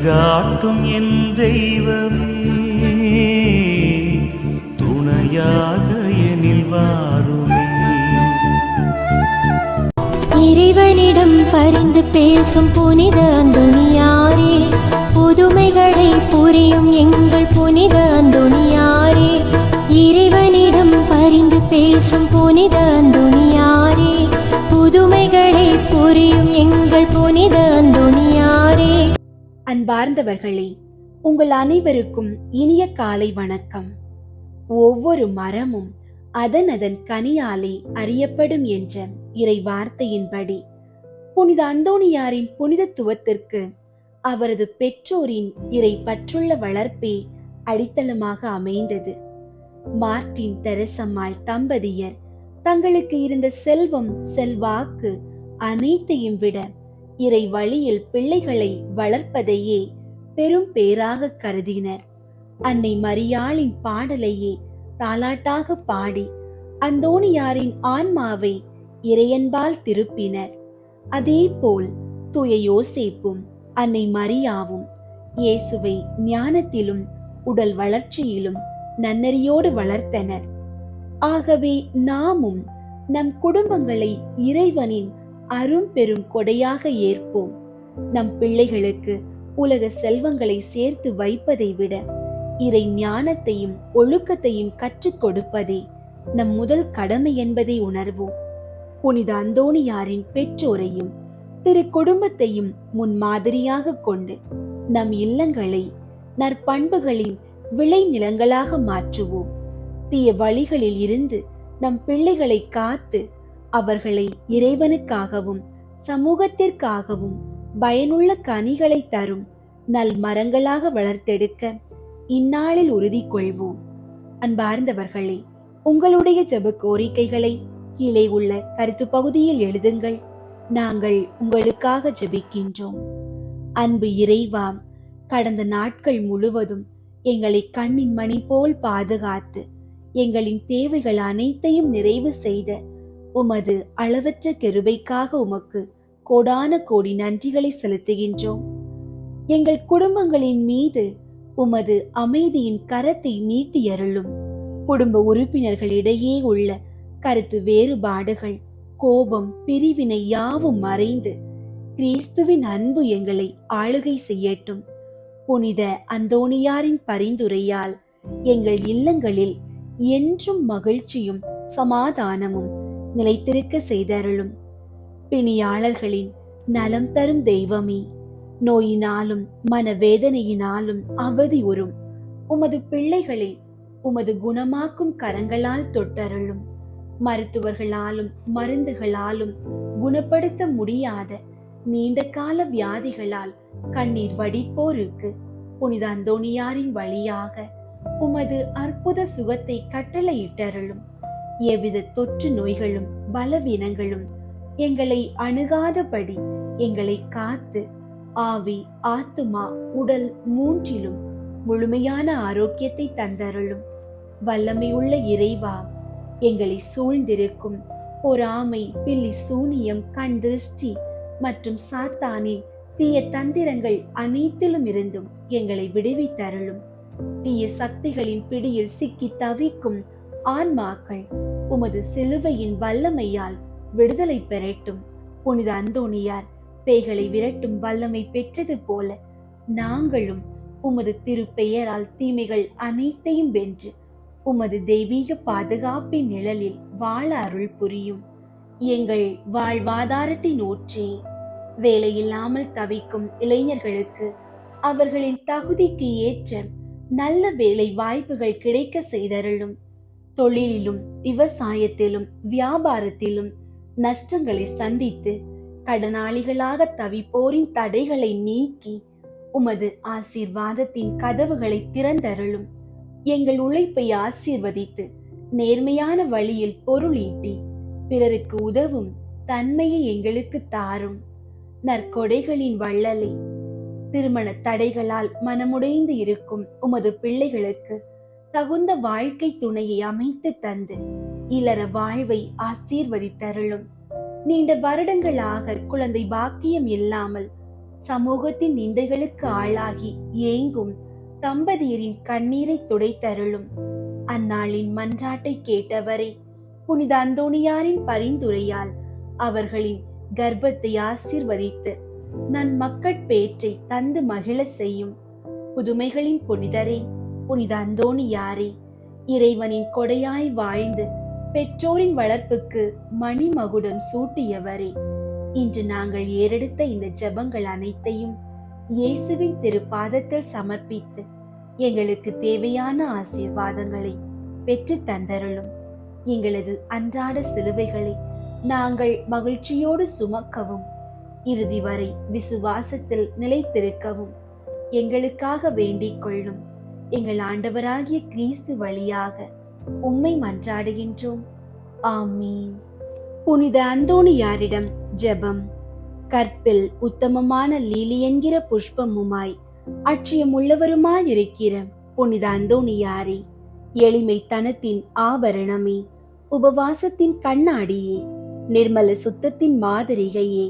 வழிகாட்டும் என் தெய்வமே, துணையாக எனில் வாருமே. இறைவனிடம் பரிந்து பேசும் புனித அந்தோணியாரே, புதுமைகளை புரியும் எங்கள் புனித அந்தோணியாரே. இறைவனிடம் பரிந்து பேசும் புனித அந்தோணியாரே, புதுமைகளை புரியும் எங்கள் புனித அந்தோணியாரே. அன்பார்ந்தவர்களே, உங்கள் அனைவருக்கும் இனிய காலை வணக்கம். ஒவ்வொரு மரமும் அதன் கனியாலே அறியப்படும் என்ற இறை வார்த்தையின்படி புனித அந்தோணியாரின் புனிதத்துவத்திற்கு அவரது பெற்றோரின் இறை பற்றுள்ள வளர்ப்பே அடித்தளமாக அமைந்தது. மார்ட்டின் தெரசம்மாள் தம்பதியர் தங்களுக்கு இருந்த செல்வம் செல்வாக்கு அனைத்தையும் விட இறை வழியில் பிள்ளைகளை வளர்ப்பதையே பெரும் பேராக கருதினர். அன்னை மரியாளின் பாடலையே தாலாட்டாக பாடி அந்தோணியாரின் ஆன்மாவை இறையன்பால் திருப்பினர். அதே போல் தூய யோசேப்பும் அன்னை மரியாவும் இயேசுவை ஞானத்திலும் உடல் வளர்ச்சியிலும் நன்னறியோடு வளர்த்தனர். ஆகவே நாமும் நம் குடும்பங்களை இறைவனின் அரும் பெரும் கொடையாக ஏற்போம். நம் பிள்ளைகளுக்கு உலக செல்வங்களை சேர்த்து வைப்பதை விட இறை ஞானத்தையும் ஒழுக்கத்தையும் கற்றுக் கொடுப்பதே நம் முதல் கடமை என்பதை உணர்வோம். புனித அந்தோணியாரின் பெற்றோரையும் திரு குடும்பத்தையும் முன்மாதிரியாக கொண்டு நம் இல்லங்களை நற்பண்புகளின் விளை நிலங்களாக மாற்றுவோம். தீய வழிகளில் இருந்து நம் பிள்ளைகளை காத்து அவர்களை இறைவனுக்காகவும் சமூகத்திற்காகவும் பயனுள்ள கனிகளை தரும் நல் மரங்களாக வளர்த்தெடுக்க இந்நாளில் உறுதி கொள்வோம். அன்பார்ந்தவர்களே, உங்களுடைய ஜெப கோரிக்கைகளை கீழே உள்ள கருத்து பகுதியில் எழுதுங்கள். நாங்கள் உங்களுக்காக ஜெபிக்கின்றோம். அன்பு இறைவா, கடந்த நாட்கள் முழுவதும் எங்களை கண்ணின் மணி போல் பாதுகாத்து எங்களின் தேவைகள் அனைத்தையும் நிறைவு செய்த உமது அளவற்ற கிருபைக்காக உமக்கு கோடான கோடி நன்றிகளை செலுத்துகின்றோம். எங்கள் குடும்பங்களின் மீது உமது அமைதியின் கரத்தை நீட்டியருளும். குடும்ப உறுப்பினர்களிடையே உள்ள கருத்து வேறுபாடுகள், கோபம், பிரிவினை யாவும் மறைந்து கிறிஸ்துவின் அன்பு எங்களை ஆளுகை செய்யட்டும். புனித அந்தோணியாரின் பரிந்துரையால் எங்கள் இல்லங்களில் என்றும் மகிழ்ச்சியும் சமாதானமும் நிலைத்திருக்க செய்தருளும். பிணியாளர்களின் நலம் தரும் தெய்வமே, நோயினாலும் மனவேதனையினாலும் அவதியுறும் உமது பிள்ளைகளை உமது குணமாக்கும் கரங்களால் தொட்டருளும். மருத்துவர்களாலும் மருந்துகளாலும் குணப்படுத்த முடியாத நீண்ட கால வியாதிகளால் கண்ணீர் வடிப்போருக்கு புனித அந்தோணியாரின் வழியாக உமது அற்புத சுகத்தை கட்டளையிட்டருளும். எவ்வித தொற்று நோய்களும் பலவீனங்களும் எங்களை அணுகாதபடி எங்களை காத்து ஆவி, ஆத்துமா, உடல் மூன்றிலும் முழுமையான ஆரோக்கியத்தை தந்தருளும். வல்லமையுள்ள இறைவா, எங்களை சூழ்ந்திருக்கும் பொறாமை, பில்லி சூனியம், கண் திருஷ்டி மற்றும் சாத்தானின் தீய தந்திரங்கள் அனைத்திலும் இருந்தும் எங்களை விடுவித்தருளும். தீய சக்திகளின் பிடியில் சிக்கி தவிக்கும் ஆன்மாக்கள் உமது சிலுவையின் வல்லமையால் விடுதலை பெறட்டும். புனித அந்தோணியார் பேய்களை விரட்டும் வல்லமை பெற்றது போல நாங்களும் உமது திருப்பெயரால் தீமைகள் அனைத்தையும் வென்று உமது தெய்வீக பாதுகாப்பின் நிழலில் வாழ அருள் புரியும். எங்கள் வாழ்வாதாரத்தை நோற்றி வேலையில்லாமல் தவிக்கும் இளைஞர்களுக்கு அவர்களின் தகுதிக்கு ஏற்ற நல்ல வேலை வாய்ப்புகள் கிடைக்க செய்தருளும். தொழிலிலும் விவசாயத்திலும் வியாபாரத்திலும் நஷ்டங்களை சந்தித்து கடனாளிகளாக தவிப்போரின் தடைகளை நீக்கி உமது ஆசீர்வாதத்தின் கதவுகளை திறந்தருளும். எங்கள் உழைப்பை ஆசீர்வதித்து நேர்மையான வழியில் பொருள் ஈட்டி பிறருக்கு உதவும் தன்மையை எங்களுக்கு தாரும். நற்கொடைகளின் வள்ளலை, திருமண தடைகளால் மனமுடைந்து இருக்கும் உமது பிள்ளைகளுக்கு தகுந்த வாழ்க்கை துணையை அமைத்து தந்து இல்லற வாழ்வை ஆசீர்வதித்தருளும். நீண்ட வருடங்களாக குழந்தை பாக்கியம் இல்லாமல் சமூகத்தின் நிந்தைகளுக்கு ஆளாகி ஏங்கும் தம்பதியரின் கண்ணீரை துடைத்தருளும். அந்நாளின் மன்றாட்டை கேட்டவரே, புனித அந்தோணியாரின் பரிந்துரையால் அவர்களின் கர்ப்பத்தை ஆசீர்வதித்து நன்மக்கட்பேற்றை தந்து மகிழ செய்யும். புதுமைகளின் புனிதரே, புனித அந்தோணியாரே, இறைவனின் கொடையாய் வாழ்ந்து பெற்றோரின் வளர்ப்புக்கு மணிமகுடம் சூட்டியவரே, இன்று நாங்கள் ஏறெடுத்த இந்த ஜெபங்கள் அனைத்தையும் இயேசுவின் திருப்பாதத்தில் சமர்ப்பித்து எங்களுக்கு தேவையான ஆசீர்வாதங்களை பெற்று தந்தருளும். எங்களது அன்றாட சிலுவைகளை நாங்கள் மகிழ்ச்சியோடு சுமக்கவும், இறுதி வரை விசுவாசத்தில் நிலைத்திருக்கவும் எங்களுக்காக வேண்டிக் கொள்ளும். எங்கள் ஆண்டவராகிய கிறிஸ்து வழியாக உம்மை மன்றாடுகின்றோம். ஆமீன். புனித அந்தோணியாரிடம் ஜெபம். கற்பில் உத்தமமான லீலி என்கிற புஷ்பமுமாய் அட்சியமுள்ளவருமாயிருக்கிற புனித அந்தோணியாரே, எளிமைத்தனத்தின் ஆபரணமே, உபவாசத்தின் கண்ணாடியே, நிர்மல சுத்தத்தின் மாதிரிகையே,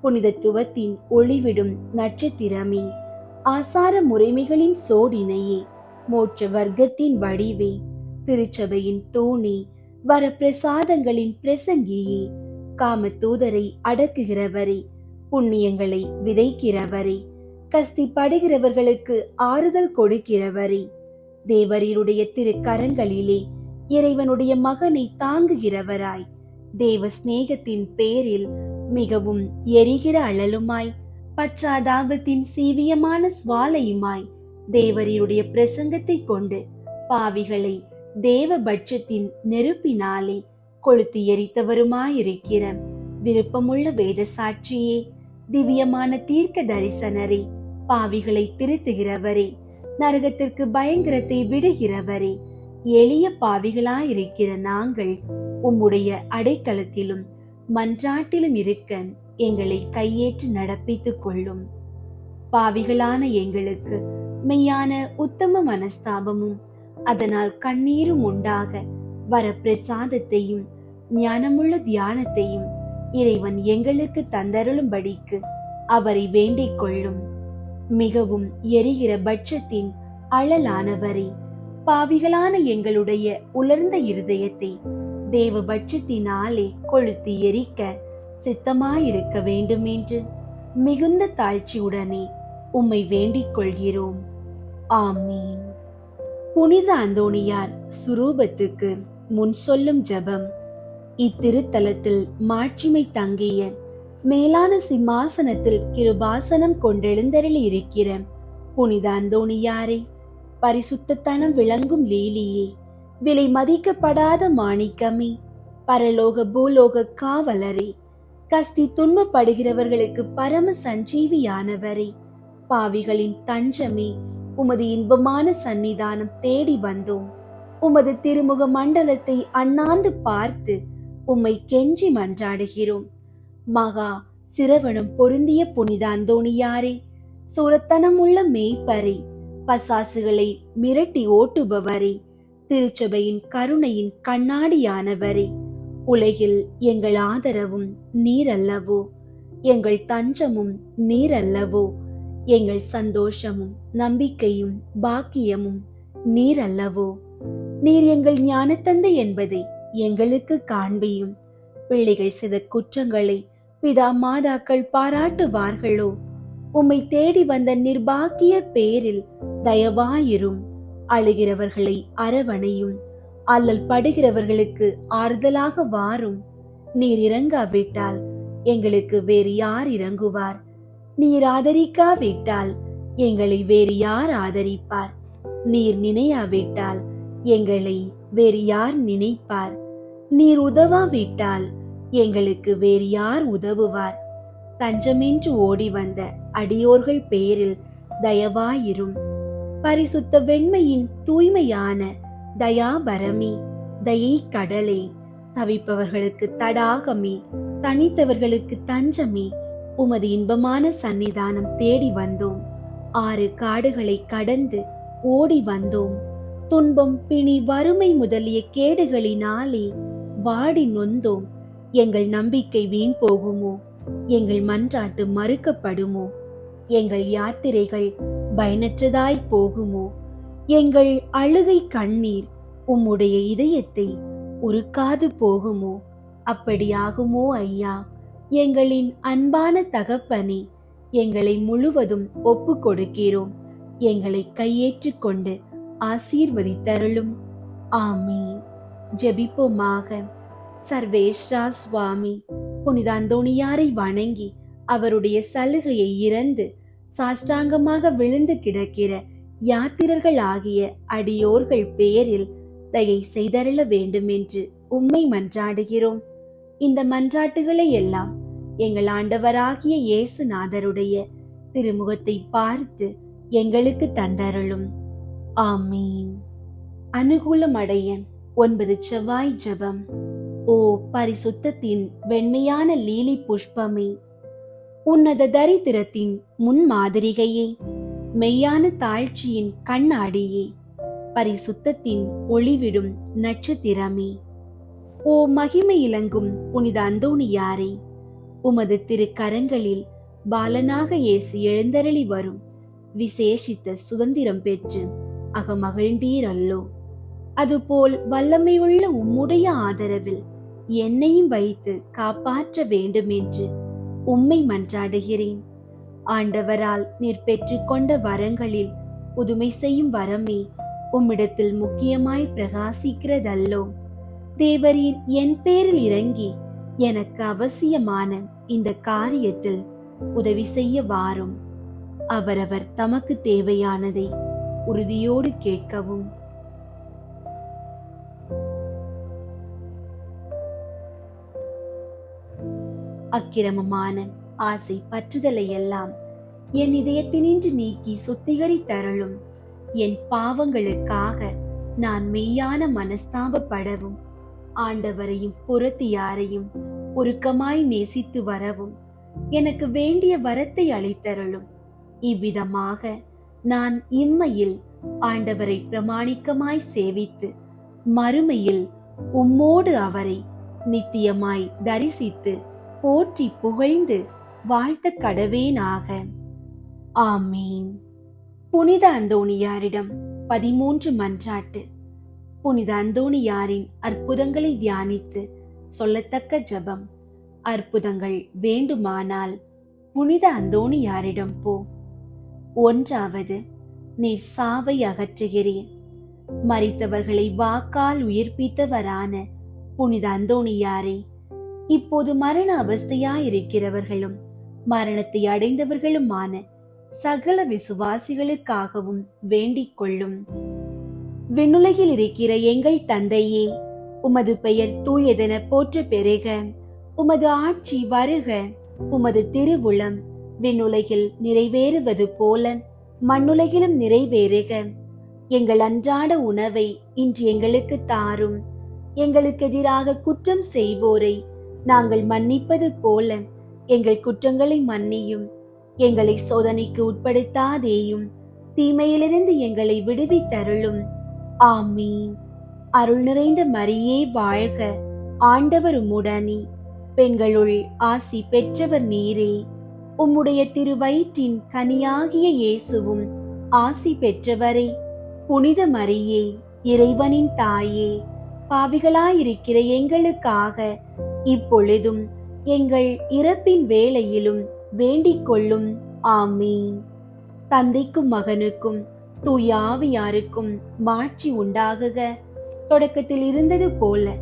புனிதத்துவத்தின் ஒளிவிடும் நட்சத்திரமே, ஆசார முறைமைகளின் சோடினையே, மோட்ச வர்க்கத்தின் வடிவே, திருச்சபையின் தூணே, வரப்பிரசாதங்களின் பிரசங்கியே, காமத்தூதரை அடக்குகிறவரே, புண்ணியங்களை விதைக்கிறவரே, கஸ்திப்படுகிறவர்களுக்கு ஆறுதல் கொடுக்கிறவரே, தேவரீருடைய திருக்கரங்களிலே இறைவனுடைய மகனை தாங்குகிறவராய், தேவ சிநேகத்தின் பேரில் மிகவும் எரிகிற அழலுமாய், பச்சாதாபத்தின் சீவியமான சுவாலையுமாய், தேவரீருடைய பிரசங்கத்தை கொண்டு பாவிகளை தேவ பட்சத்தின் நெருப்பினாலே கொளுத்தி எரித்தவருமாயிருக்கிற விருப்பமுள்ள வேத சாட்சியே, திவ்யமான தீர்க்க தரிசனரே, பாவிகளை திருத்துகிறவரே, நரகத்திற்கு பயங்கரத்தை விடுகிறவரே, எளிய பாவிகளாயிருக்கிற நாங்கள் உம்முடைய அடைக்கலத்திலும் மன்றாட்டிலும் இருக்க எங்களை கையேற்று நடப்பித்துக் கொள்ளும். பாவிகளான எங்களுக்கு மெய்யான உத்தம மனஸ்தாபமும் அதனால் கண்ணீரும் உண்டாக வரப்பிரசாதத்தையும் ஞானமுள்ள தியானத்தையும் இறைவன் எங்களுக்கு தந்தருளும்படிக்கு அவரை வேண்டிக் கொள்ளும். மிகவும் எரிகிற பட்சத்தின் அழலானவரே, பாவிகளான எங்களுடைய உலர்ந்த இருதயத்தை தேவ பட்சத்தினாலே கொளுத்தி எரிக்க சித்தமாயிருக்க வேண்டும் என்று மிகுந்த தாழ்ச்சியுடனே உம்மை வேண்டிக் கொள்கிறோம். ஆமீன். புனித அந்தோணியார் சுரூபத்துக்கு முன் சொல்லும் ஜெபம். இத்திருத்தலத்தில் மாட்சிமை தங்கிய மேலான சிம்மாசனத்தில் கிருபாசனம் கொண்டெழுந்தருளி இருக்கிற புனித அந்தோணியாரே, பரிசுத்தத்தனம் விளங்கும் லீலியே, விலை மதிக்கப்படாத மாணிக்கமே, பரலோக பூலோக காவலரே, கஸ்தி துன்பப்படுகிறவர்களுக்கு பரம சஞ்சீவியானவரே, பாவிகளின் தஞ்சமே, உமது இன்பமான சன்னிதானம் தேடி வந்தோம். உமது திருமுக மண்டலத்தை அண்ணாந்து பார்த்து உம்மை கெஞ்சி மன்றாடுகிறோம். மகா சிரவணம் பொருந்திய புனித அந்தோணியாரே, சூரத்தனமுள்ள மேய்ப்பரே, பசாசுகளை மிரட்டி ஓட்டுபவரே, திருச்சபையின் கருணையின் கண்ணாடியானவரே, உலகில் எங்கள் ஆதரவும் நீரல்லவோ, எங்கள் தஞ்சமும் நீரல்லவோ, எங்கள் சந்தோஷமும் நம்பிக்கையும் பாக்கியமும் நீரல்லவோ. நீர் எங்கள் ஞானத்தந்தை என்பதை எங்களுக்கு காண்பியும். பிள்ளைகள் செய்த குற்றங்களை பிதா மாதாக்கள் பாராட்டுவார்களோ? உம்மை தேடி வந்த நிர்பாக்கிய பேரில் தயவாயிரும். அழுகிறவர்களை அரவணையும். அல்லல் படுகிறவர்களுக்கு ஆறுதலாக வாரும். நீர் இறங்காவிட்டால் எங்களுக்கு வேறு யார் இறங்குவார்? நீர் ஆதரிக்காவிட்டால் எங்களை வேறு யார் ஆதரிப்பார்? நீர் நினையாவிட்டால் எங்களை வேறு யார் நினைப்பார்? நீர் உதவாவிட்டால் எங்களுக்கு வேறு யார் உதவுவார்? தஞ்சமென்று ஓடி வந்த அடியோர்கள் பேரில் தயவாயிரும். பரிசுத்த வெண்மையின் தூய்மையான தயாபரமே, தயை கடலே, தவிப்பவர்களுக்கு தடாகமே, தனித்தவர்களுக்கு தஞ்சமே, உமது இன்பமான சன்னிதானம் தேடி வந்தோம். 6 காடுகளை கடந்து ஓடி வந்தோம். துன்பம், பிணி, வறுமை முதலிய கேடுகளினாலே வாடி நொந்தோம். எங்கள் நம்பிக்கை வீண் போகுமோ? எங்கள் மன்றாட்டு மறுக்கப்படுமோ? எங்கள் யாத்திரைகள் பயனற்றதாய் போகுமோ? எங்கள் அழுகை கண்ணீர் உம்முடைய இதயத்தை உருக்காது போகுமோ? அப்படியாகுமோ ஐயா? எங்களின் அன்பான தகப்பனே, எங்களை முழுவதும் ஒப்பு கொடுக்கிறோம். எங்களை கையேற்றுக் கொண்டு ஆசீர்வதித்தருளும். ஆமீன். ஜெபிப்போமாக. சர்வேஸ்வரா சுவாமி, புனித அந்தோணியாரை வணங்கி அவருடைய சலுகையை இறந்து சாஷ்டாங்கமாக விழுந்து கிடக்கிற யாத்திரர்கள் ஆகிய அடியோர்கள் பேரில் தயை செய்தருள வேண்டும் என்று உம்மை மன்றாடுகிறோம். இந்த மன்றாட்டுகளை எல்லாம் எங்கள் ஆண்டவராகிய இயேசுநாதருடைய திருமுகத்தை பார்த்து எங்களுக்கு தந்தருளும். ஆமீன். அனுகூலம் அடைய 9 செவ்வாய் ஜெபம். ஓ பரிசுத்தத்தின் வெண்மையான லீலி புஷ்பமே, உன்னத தரித்திரத்தின் முன்மாதிரிகையே, மெய்யான தாழ்ச்சியின் கண்ணாடியே, பரிசுத்தத்தின் ஒளிவிடும் நட்சத்திரமே, ஓ மகிமை இலங்கும் புனித அந்தோணியாரே, உமது திருக்கரங்களில் பாலனாக இயேசு எழுந்தருளி வரும் விசேஷித்த சுதந்திரம் பெற்று அகமகிழ்ந்தீரல்லோ. அதுபோல் வல்லமையுள்ள உம்முடைய ஆதரவில் என்னையும் வைத்து காப்பாற்ற வேண்டும் என்று உம்மை மன்றாடுகிறேன். ஆண்டவரால் நீர் பெற்றுக்கொண்ட வரங்களில் புதுமை செய்யும் வரமே உம்மிடத்தில் முக்கியமாய் பிரகாசிக்கிறதல்லோ. தேவரீர் என் பேரில் இறங்கி எனக்கு அவசியமான இந்த காரியத்தில் உதவி செய்ய வாரும். அவரவர் தமக்கு தேவையானதை உறுதியோடு கேட்கவும். அக்கிரமமான ஆசை பற்றுதலை எல்லாம் என் இதயத்தினின்று நீக்கி சுத்திகரித்தருளும். என் பாவங்களுக்காக நான் மெய்யான மனஸ்தாபப்படவும், ஆண்டவரையும் புறத்தியாரையும் உருக்கமாய் நேசித்து வரவும் எனக்கு வேண்டிய வரத்தை அளித்தருளும். இவ்விதமாக நான் இம்மையில் ஆண்டவரை பிரமாணிக்கமாய் சேவித்து மறுமையில் உம்மோடு அவரை நித்தியமாய் தரிசித்து போற்றி புகழ்ந்து வாழ்த்த கடவேனாக. ஆமீன். புனித அந்தோணியாரிடம் 13 மன்றாட்டு. புனித அந்தோணியாரின் அற்புதங்களை தியானித்து சொல்லத்தக்க ஜெபம். அற்புதங்கள் வேண்டுமானால் புனித அந்தோணியாரிடம் போ. 1. நீர் சாவை அகற்றுகிறீர். மரித்தவர்களை வாக்கால் உயிர்ப்பித்தவரான புனித அந்தோணியாரே, இப்போது மரண அவஸ்தையாயிருக்கிறவர்களும் மரணத்தை அடைந்தவர்களுமான சகல விசுவாசிகளுக்காகவும் வேண்டிக் கொள்ளும். விண்ணுலகில் இருக்கிற எங்கள் தந்தையே, உமது பெயர் தூயதென போற்ற பெருக. உமது ஆட்சி வருக. உமது திருவுளம் விண்ணுலகில் நிறைவேறுவது போல மண்ணுலகிலும் நிறைவேறுக. எங்கள் அன்றாட உணவை இன்று எங்களுக்கு தாரும். எங்களுக்கு எதிராக குற்றம் செய்வோரை நாங்கள் மன்னிப்பது போல எங்கள் குற்றங்களை மன்னியும். எங்களை சோதனைக்கு உட்படுத்தாதேயும், தீமையிலிருந்து எங்களை விடுவித்தருளும். ஆமீன். அருள் நிறைந்த மரியே வாழ்க. ஆண்டவர் உம்முடனே, பெண்களுள் ஆசி பெற்றவர் நீரே. உம்முடைய திருவயிற்றின் கனியாகிய இயேசுவும் ஆசி பெற்றவரே. புனித மரியே, இறைவனின் தாயே, பாவிகளாயிருக்கிற எங்களுக்காக இப்பொழுதும் எங்கள் இறப்பின் வேளையிலும் வேண்டிக் கொள்ளும். ஆமீன். தந்தைக்கும் மகனுக்கும் தூய ஆவியாருக்கும் மாட்சி உண்டாகுக. தொடக்கத்தில் இருந்தது போல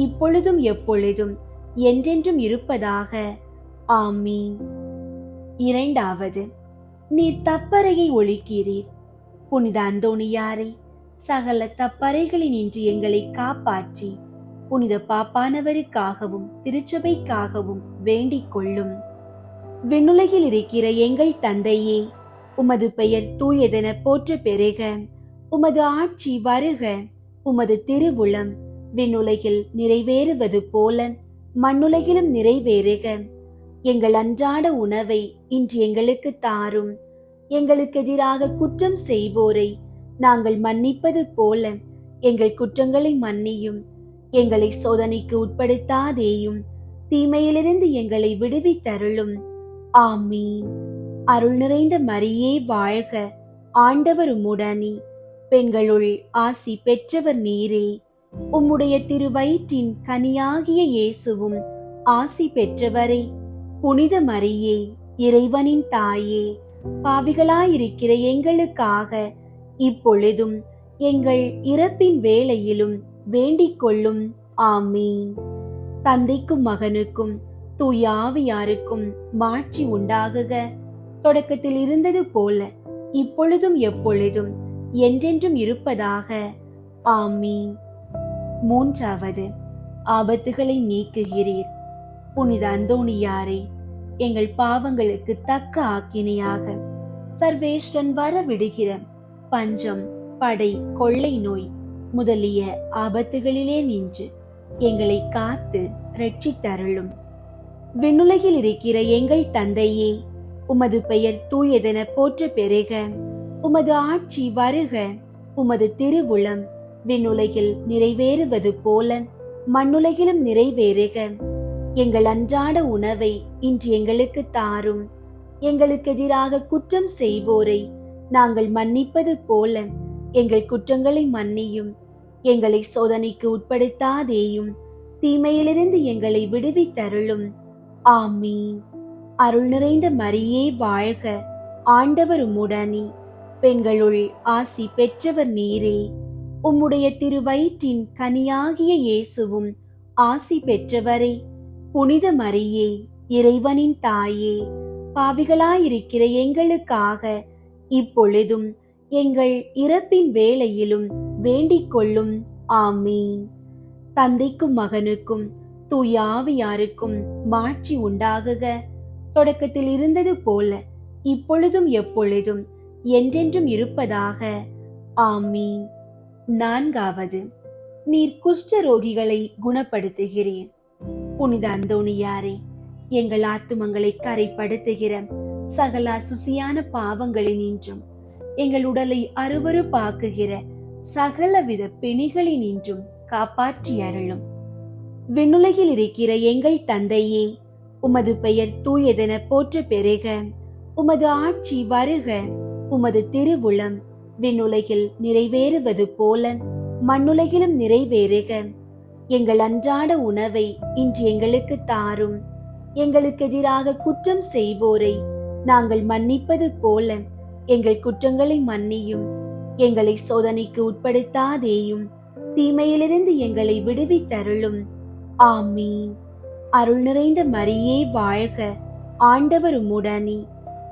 இப்பொழுதும் எப்பொழுதும் என்றென்றும் இருப்பதாக. ஆமீன். 2. நீர் தப்பறையை ஒழிக்கிறீர். புனித அந்தோணியாரை, சகல தப்பறைகளினின்று எங்களை காப்பாற்றி புனித பாப்பானவருக்காகவும் திருச்சபைக்காகவும் வேண்டிக் கொள்ளும். விண்ணுலகில் இருக்கிற எங்கள் தந்தையே, உமது பெயர் தூயதென போற்ற பெருக. உமது ஆட்சி வருக. உமது திருவுளம் விண்ணுலகில் நிறைவேறுவது போல மண்ணுலகிலும் நிறைவேறுக. எங்கள் அன்றாட உணவை இன்று எங்களுக்கு தாரும். எங்களுக்கு எதிராக குற்றம் செய்வோரை நாங்கள் மன்னிப்பது போல எங்கள் குற்றங்களை மன்னியும். எங்களை சோதனைக்கு உட்படுத்தாதேயும், தீமையிலிருந்து எங்களை விடுவித்தருளும். ஆமீன். அருள் நிறைந்த மரியே வாழ்க, ஆண்டவர் உம்முடனே, பெண்களுள் ஆசி பெற்றவர் நீரே. உம்முடைய திருவயிற்றின் கனியாகிய இயேசுவும் ஆசி பெற்றவரே. புனித மரியே, இறைவனின் தாயே, பாவிகளாயிருக்கிற எங்களுக்காக இப்பொழுதும் எங்கள் இறப்பின் வேளையிலும் வேண்டிக் கொள்ளும். ஆமீன். தந்தைக்கும் மகனுக்கும் தூய ஆவியாருக்கும் மாட்சி உண்டாகுக, தொடக்கத்தில் இருந்தது போல இப்பொழுதும் எப்பொழுதும் என்றென்றும் இருப்பதாக. ஆமீன். மூன்றாவது, ஆபத்துகளை நீக்குகிறீர். புனித அந்தோணியாரே, எங்கள் பாவங்களுக்கு தக்க ஆக்கினையாக சர்வேஸ்வரன் வர விடுகிற பஞ்சம், படை, கொள்ளை நோய் முதலிய ஆபத்துகளிலே நின்று எங்களை காத்து இரட்சித்தருளும். விண்ணுலகில் இருக்கிற எங்கள் தந்தையே, உமது பெயர் தூயதென போற்ற பெருக. உமது ஆட்சி வருக. உமது திருவுளம் விண்ணுலகில் நிறைவேறுவது போல மண்ணுலகிலும் நிறைவேறுக. எங்கள் அன்றாட உணவை இன்று எங்களுக்கு தாரும். எங்களுக்கு எதிராக குற்றம் செய்வோரை நாங்கள் மன்னிப்பது போல எங்கள் குற்றங்களை மன்னியும். எங்களை சோதனைக்கு உட்படுத்தாதேயும், தீமையிலிருந்து எங்களை விடுவித்தருளும். ஆமீன். அருள் நிறைந்த மரியே வாழ்க, ஆண்டவர் உம்முடனே, பெண்களுள் ஆசி பெற்றவர் நீரே. உம்முடைய திருவயிற்றின் கனியாகிய இயேசுவும் ஆசி பெற்றவரே. புனித மரியே, இறைவனின் தாயே, பாவிகளாயிருக்கிற எங்களுக்காக இப்பொழுதும் எங்கள் இறப்பின் வேளையிலும் வேண்டிக் கொள்ளும். ஆமீன். தந்தைக்கும் மகனுக்கும் தூய ஆவியாருக்கும் மாட்சி உண்டாகுக, தொடக்கத்தில் இருந்தது போல இப்பொழுதும் எப்பொழுதும் என்றென்றும் இருப்பதாக. ஆமீன். நான்காவது, நீர் குஷ்டரோகிகளை குணப்படுத்துகிறீர். புனித அந்தோணியாரே, எங்கள் ஆத்துமங்களை கரைப்படுத்துகிற சகல சுசியான பாவங்களினின்றும் எங்கள் உடலை அருவருப்பாக்குகிற சகலவித பிணிகளினின்றும் காப்பாற்றி அருளும். விண்ணுலகில் இருக்கிற எங்கள் தந்தையே, உமது பெயர் தூயதென போற்ற பெருக. உமது ஆட்சி வருக. உமது திருவுளம் விண்ணுலகில் நிறைவேறுவது போல மண்ணுலகிலும் நிறைவேறுக. எங்கள் அன்றாட உணவை இன்று எங்களுக்கு தாரும். எங்களுக்கு எதிராக குற்றம் செய்வோரை நாங்கள் மன்னிப்பது போல எங்கள் குற்றங்களை மன்னியும். எங்களை சோதனைக்கு உட்படுத்தாதேயும், தீமையிலிருந்து எங்களை விடுவித்தருளும். ஆமீன். அருள் நிறைந்த மரியே வாழ்க, ஆண்டவர் உம்முடனே,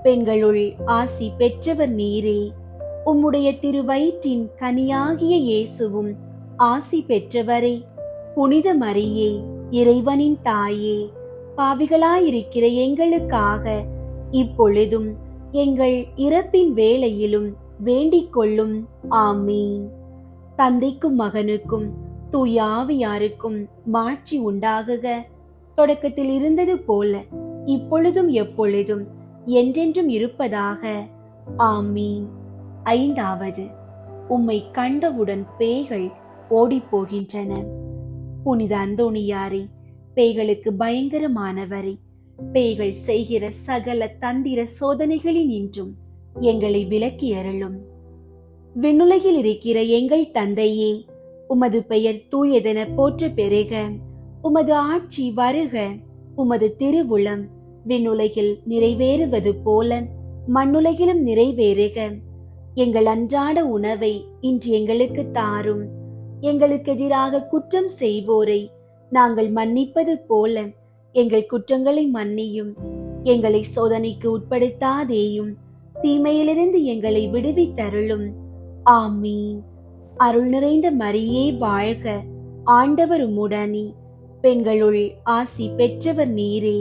பெண்களுள் ஆசி பெற்றவர் நீரே. உம்முடைய திருவயிற்றின் கனியாகிய இயேசுவும் ஆசி பெற்றவரே. புனித மரியே, இறைவனின் தாயே, பாவிகளாயிருக்கிற எங்களுக்காக இப்பொழுதும் எங்கள் இறப்பின் வேளையிலும் வேண்டிக் கொள்ளும். ஆமீன். தந்தைக்கும் மகனுக்கும் தூய ஆவியாருக்கும் மாட்சி உண்டாகுக, தொடக்கத்தில் இருந்தது போல இப்பொழுதும் எப்பொழுதும் என்றென்றும் இருப்பதாக. ஆமீன். ஐந்தாவது, உம்மை கண்டவுடன் பேய்கள் ஓடிப்போகின்றன. புனித அந்தோணியாரே, பேய்களுக்கு பயங்கரமானவரே, பேய்கள் செய்கிற சகல தந்திர சோதனைகளினின்றும் எங்களை விலக்கி அருளும். விண்ணுலகில் இருக்கிற எங்கள் தந்தையே, உமது பெயர் தூயதென போற்ற பெருக. உமது ஆட்சி வருக. உமது திருவுளம் விண்ணுலகில் நிறைவேறுவது போல மண்ணுலகிலும் நிறைவேறுக. எங்கள் அன்றாட உணவை இன்று எங்களுக்கு தாரும். எங்களுக்கு எதிராக குற்றம் செய்வோரை நாங்கள் மன்னிப்பது போல எங்கள் குற்றங்களை மன்னியும். எங்களை சோதனைக்கு உட்படுத்தாதேயும், தீமையிலிருந்து எங்களை விடுவித்தருளும். ஆமீன். அருள் நிறைந்த மரியே வாழ்க, ஆண்டவர் உம்முடனே, பெண்களுள் ஆசி பெற்றவர் நீரே.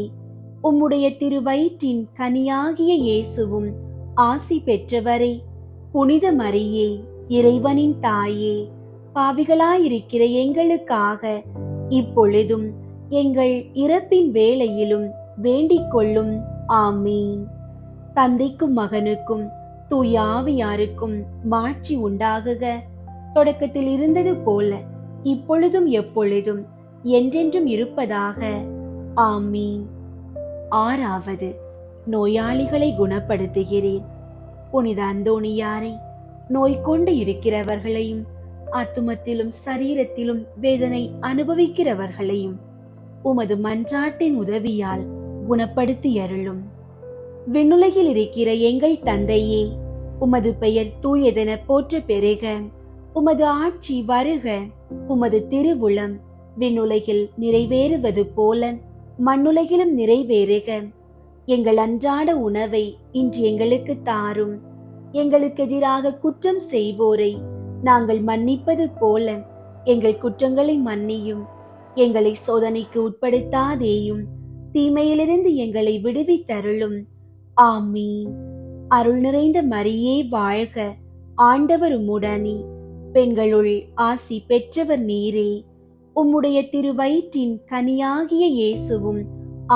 உம்முடைய திருவயிற்றின் கனியாகிய இயேசுவும் ஆசி பெற்றவரே. புனித மரியே, இறைவனின் தாயே, பாவிகளாயிருக்கிற எங்களுக்காக இப்பொழுதும் எங்கள் இறப்பின் வேளையிலும் வேண்டிக் கொள்ளும். ஆமீன். தந்தைக்கும் மகனுக்கும் தூய ஆவியாருக்கும் மாட்சி உண்டாகுக, தொடக்கத்தில் இருந்தது போல இப்பொழுதும் எப்பொழுதும் என்றென்றும் இருப்பதாக. ஆமீன். ஆறாவது, நோயாளிகளை குணப்படுத்துகிறீர். புனித அந்தோணியாரை, நோய் கொண்டு இருக்கிறவர்களையும் ஆத்துமத்திலும் சரீரத்திலும் வேதனை அனுபவிக்கிறவர்களையும் உமது மன்றாட்டின் உதவியால் குணப்படுத்தி அருளும். விண்ணுலகில் இருக்கிற எங்கள் தந்தையே, உமது பெயர் தூயதென போற்ற பெருக. உமது ஆட்சி வருக. உமது திருவுளம் விண்ணுலகில் நிறைவேறுவது போல மண்ணுலகிலும் நிறைவேறுக. எங்கள் அன்றாட உணவை இன்று எங்களுக்கு தாரும். எங்களுக்கு எதிராக குற்றம் செய்வோரை நாங்கள் மன்னிப்பது போல எங்கள் குற்றங்களை மன்னியும். எங்களை சோதனைக்கு உட்படுத்தாதேயும், தீமையிலிருந்து எங்களை விடுவித்தருளும். ஆமீன். அருள் நிறைந்த மரியே வாழ்க. ஆண்டவர் உம்முடனே, பெண்களுள் ஆசி பெற்றவர் நீரே. உம்முடைய திருவயிற்றின் கனியாகிய இயேசுவும்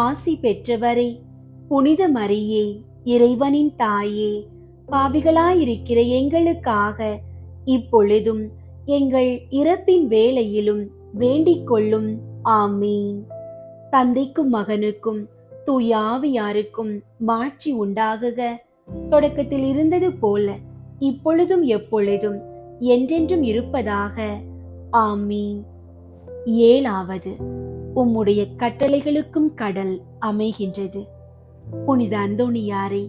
ஆசி பெற்றவரே. புனித மரியே, இறைவனின் தாயே, பாவிகளாயிருக்கிற எங்களுக்காக இப்பொழுதும் எங்கள் இறப்பின் வேளையிலும் வேண்டிக் கொள்ளும். ஆமீன். தந்தைக்கும் மகனுக்கும் தூய ஆவியாருக்கும் மாட்சி உண்டாகுக. தொடக்கத்தில் இருந்தது போல இப்பொழுதும் எப்பொழுதும் என்றென்றும் இருப்பதாக. ஆமீன். 7வது, உம்முடைய கட்டளைகளுக்கும் கடல் அமைகின்றது. புனித அந்தோணியாரை,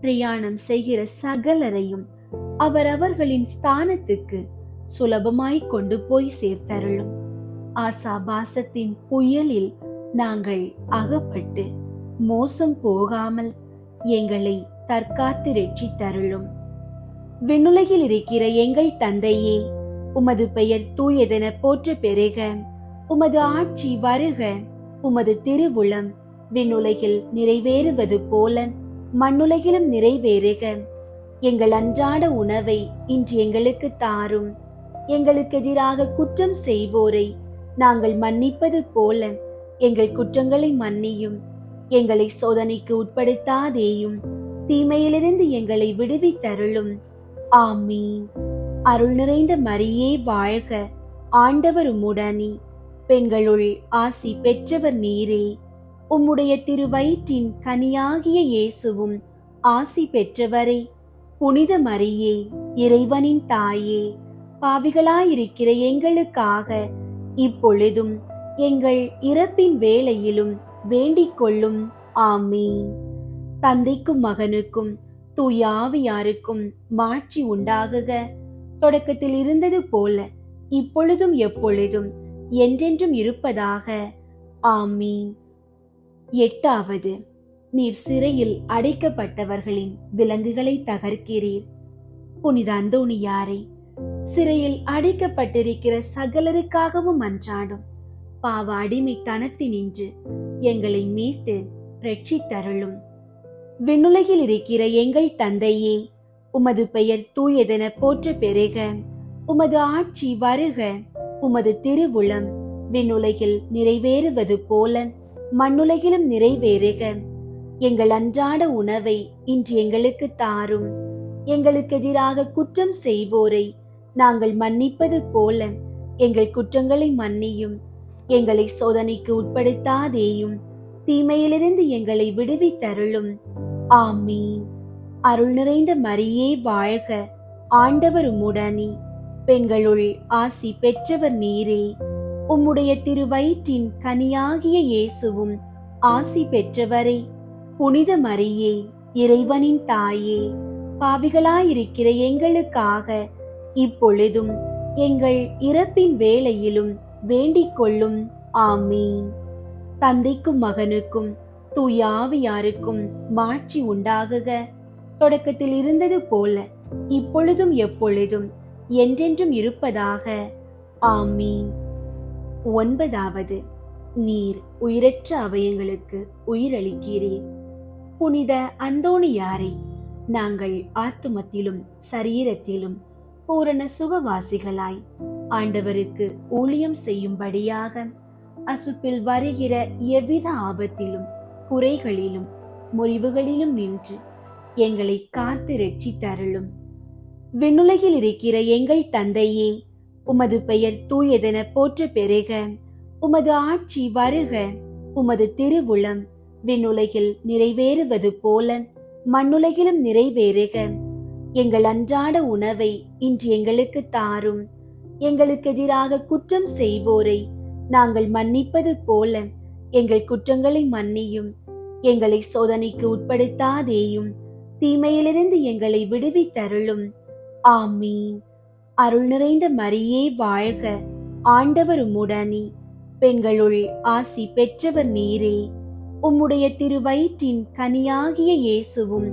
பிரயாணம் செய்கிற சகலரையும் அவரவர்களின் ஸ்தானத்துக்கு சுலபமாய் கொண்டு போய் சேர்த்தருளும். ஆசாபாசத்தின் புயலில் நாங்கள் அகப்பட்டு மோசம் போகாமல் எங்களை தற்காத்து ரட்சித்தருளும். விண்ணுலகில் இருக்கிற எங்கள் தந்தையே, உமது பெயர் தூயதென போற்ற பெருக. உமது ஆட்சி வருக. உமது திருவுளம் விண்ணுலகில் நிறைவேறுவது போல மண்ணுலகிலும் நிறைவேறுக. எங்கள் அன்றாட உணவை இன்று எங்களுக்கு தாரும். எங்களுக்கு எதிராக குற்றம் செய்வோரை நாங்கள் மன்னிப்பது போல எங்கள் குற்றங்களை மன்னியும். எங்களை சோதனைக்கு உட்படுத்தாதேயும், தீமையிலிருந்து எங்களை விடுவித்தருளும். ஆமீன். அருள் நிறைந்த மரியே வாழ்க. ஆண்டவர் உம்முடனே, பெண்களுள் ஆசி பெற்றவர் நீரே. உம்முடைய திருவயிற்றின் கனியாகிய இயேசுவும் ஆசி பெற்றவரே. புனித மரியே, இறைவனின் தாயே, பாவிகளாயிருக்கிற எங்களுக்காக இப்பொழுதும் எங்கள் இறப்பின் வேளையிலும் வேண்டிக் கொள்ளும். ஆமீன். தந்தைக்கும் மகனுக்கும் தூய ஆவியாருக்கும் மாட்சி உண்டாகுக. தொடக்கத்தில் இருந்தது போல இப்பொழுதும் எப்பொழுதும் என்றென்றும் இருப்பதாக. ஆமீன். 8வது, நீர் சிறையில் அடைக்கப்பட்டவர்களின் விலங்குகளை தகர்க்கிறீர். புனித அந்தோணியாரை, சிறையில் அடைக்கப்பட்டிருக்கிற சகலருக்காகவும் அன்றாடும் பாவ அடிமைத்தனத்தினின்று எங்களை மீட்டு ரட்சித்தருளும். விண்ணுலகில் இருக்கிற எங்கள் தந்தையே, உமது பெயர் தூயதென போற்ற பெருக. உமது ஆட்சி வருக. உமது திருவுளம் விண்ணுலகில் நிறைவேறுவது போல மண்ணுலகிலும் நிறைவேறுக. எங்கள் அன்றாட உணவை இன்று எங்களுக்கு தாரும். எங்களுக்கு எதிராக குற்றம் செய்வோரை நாங்கள் மன்னிப்பது போல எங்கள் குற்றங்களை மன்னியும். எங்களை சோதனைக்கு உட்படுத்தாதேயும், தீமையிலிருந்து எங்களை விடுவித்தருளும். ஆமீன். அருள் நிறைந்த மரியே வாழ்க. ஆண்டவர் உம்முடனே, பெண்களுள் ஆசி பெற்றவர் நீரே. உம்முடைய திருவயிற்றின் கனியாகிய இயேசுவும் ஆசி பெற்றவரே. புனித மரியே, இறைவனின் தாயே, பாவிகளாயிருக்கிற எங்களுக்காக இப்பொழுதும் எங்கள் இறப்பின் வேளையிலும் வேண்டிக் கொள்ளும். ஆமீன். தந்தைக்கும் மகனுக்கும் தூய ஆவியாருக்கும் மாட்சி உண்டாகுக. தொடக்கத்தில் இருந்தது போல இப்பொழுதும் எப்பொழுதும் என்றென்றும் இருப்பதாக. ஆமீன். 9வது, நீர் உயிரற்ற அவயங்களுக்கு உயிரளிக்கிறீர். புனித அந்தோணியாரை, நாங்கள் ஆத்துமத்திலும் சரீரத்திலும் பூரண சுகவாசிகளாய் ஆண்டவருக்கு ஊழியம் செய்யும்படியாக அசுப்பில் வருகிற எவ்வித ஆபத்திலும் குறைகளிலும் முறிவுகளிலும் நின்று எங்களை காத்து ரட்சித்தருளும். விண்ணுலகில் இருக்கிற எங்கள் தந்தையே, உமது பெயர் தூயதென போற்ற பெருக. உமது ஆட்சி வருக. உமது திருவுளம் விண்ணுலகில் நிறைவேறுவது போல மண்ணுலகிலும் நிறைவேறுக. எங்கள் அன்றாட உணவை இன்று எங்களுக்கு தாரும். எங்களுக்கு எதிராக குற்றம் செய்வோரை நாங்கள் மன்னிப்பது போல எங்கள் குற்றங்களை மன்னியும். எங்களை சோதனைக்கு உட்படுத்தாதேயும், தீமையிலிருந்து எங்களை விடுவித்தருளும். ஆமீன். அருள் நிறைந்த மரியே வாழ்க, ஆண்டவர் உம்முடனே, பெண்களுள் ஆசி பெற்றவர் நீரே. உம்முடைய திருவயிற்றின் கனியாகிய இயேசுவும்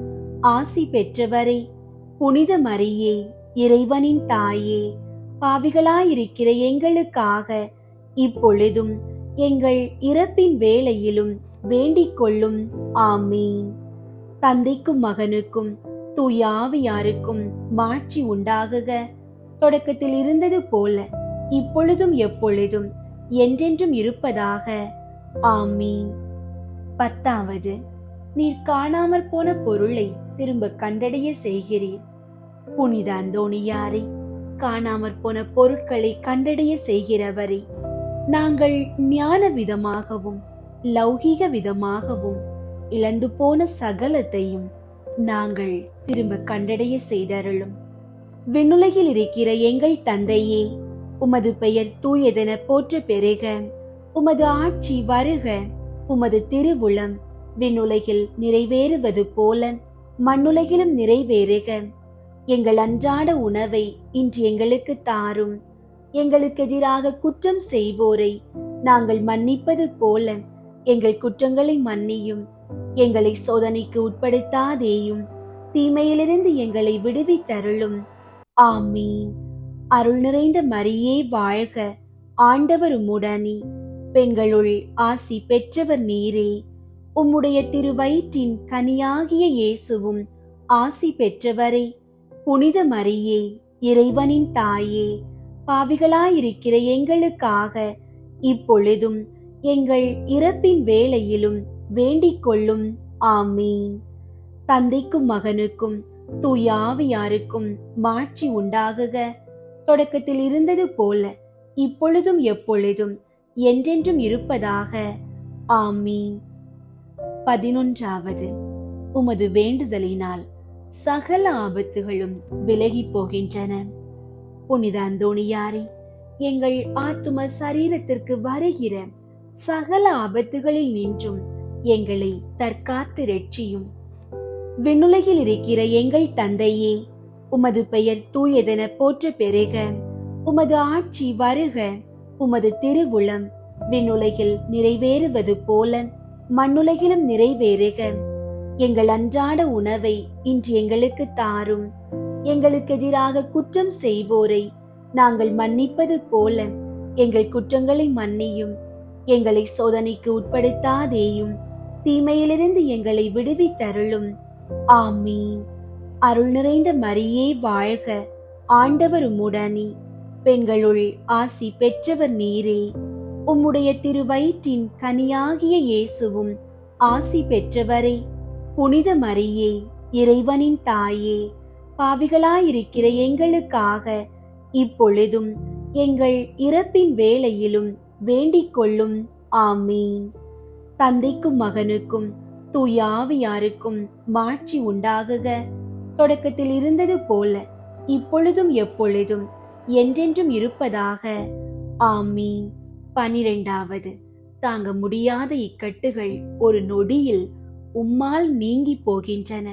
ஆசி பெற்றவரே. புனித மரியே, இறைவனின் தாயே, பாவிகளாயிருக்கிற எங்களுக்காக இப்பொழுதும் எங்கள் இறப்பின் வேளையிலும் வேண்டிக் கொள்ளும். ஆமீன். தந்தைக்கும் மகனுக்கும் தூய ஆவியாருக்கும் மாட்சி உண்டாகுக. தொடக்கத்தில் இருந்தது போல இப்பொழுதும் எப்பொழுதும் என்றென்றும் இருப்பதாக. ஆமீன். 10வது, நீர் காணாமற் போன பொருளை திரும்ப கண்டடைய செய்கிறீர். புனித அந்தோணியாரை, காணாமற் போன பொருட்களை கண்டடைய செய்கிறவரை, நாங்கள் ஞான விதமாகவும் லௌகீக விதமாகவும் இழந்து போன சகலத்தையும் நாங்கள் திரும்ப கண்டடைய செய்தருளும். விண்ணுலகில் இருக்கிற எங்கள் தந்தையே, உமது பெயர் தூயதென போற்ற பெறுக. உமது ஆட்சி வருக. உமது திருவுளம் விண்ணுலகில் நிறைவேறுவது போல மண்ணுலகிலும் நிறைவேறுக. எங்கள் அன்றாட உணவை இன்று எங்களுக்கு தாரும். எங்களுக்கு எதிராக குற்றம் செய்வோரை நாங்கள் மன்னிப்பது போல எங்கள் குற்றங்களை மன்னியும். எங்களை சோதனைக்கு உட்படுத்தாதேயும், தீமையிலிருந்து எங்களை விடுவித்தருளும். ஆமீன். அருள் நிறைந்த மரியே வாழ்க, ஆண்டவர் உம்முடனே, பெண்களுள் ஆசி பெற்றவர் நீரே. உம்முடைய திருவயிற்றின் கனியாகிய இயேசுவும் ஆசி பெற்றவரே. புனித மரியே, இறைவனின் தாயே, பாவிகளாயிருக்கிற எங்களுக்காக இப்பொழுதும் எங்கள் இறப்பின் வேளையிலும் வேண்டிக் கொள்ளும். ஆமீன். தந்தைக்கும் மகனுக்கும் தூய ஆவியாருக்கும் மாட்சி உண்டாகுக. தொடக்கத்தில் இருந்தது போல இப்பொழுதும் எப்பொழுதும் என்றென்றும் இருப்பதாக. ஆமீன். 11வது, உமது வேண்டுதலினால் சகல ஆபத்துகளும் விலகி போகின்றன. புனித அந்தோணியாரே, எங்கள் ஆத்தும சரீரத்திற்கு வருகிற சகல ஆபத்துகளில் நின்றும் எங்களை தற்காத்து ரட்சியும். விண்ணுலகில் இருக்கிற எங்கள் தந்தையே, உமது பெயர் தூயதென போற்ற பெறுக. உமது ஆட்சி வருக. உமது திருவுளம் விண்ணுலகில் நிறைவேறுவது போல மண்ணுலகிலும் நிறைவேறுக. எங்கள் அன்றாட உணவை இன்று எங்களுக்கு தாரும். எங்களுக்கு எதிராக குற்றம் செய்வோரை நாங்கள் மன்னிப்பது போல எங்கள் குற்றங்களை மன்னியும். எங்களை சோதனைக்கு உட்படுத்தாதேயும், தீமையிலிருந்து எங்களை விடுவித்தருளும். ஆமீன். அருள் நிறைந்த மரியே வாழ்க, ஆண்டவர் உம்முடனே, பெண்களுள் ஆசி பெற்றவர் நீரே. உம்முடைய திருவயிற்றின் கனியாகிய இயேசுவும் ஆசி பெற்றவரே. புனித மரியே, இறைவனின் தாயே, பாவிகளாயிருக்கிற எங்களுக்காக இப்பொழுதும் எங்கள் இறப்பின் வேளையிலும் வேண்டிக் கொள்ளும். ஆமீன். தந்தைக்கும் மகனுக்கும் தூய ஆவியாருக்கும் மாட்சி உண்டாகுக. தொடக்கத்தில் இருந்தது போல இப்பொழுதும் எப்பொழுதும் என்றென்றும் இருப்பதாக. ஆமீன். 12வது, தாங்க முடியாத இக்கட்டுகள் ஒரு நொடியில் உம்மால் நீங்கி போகின்றன.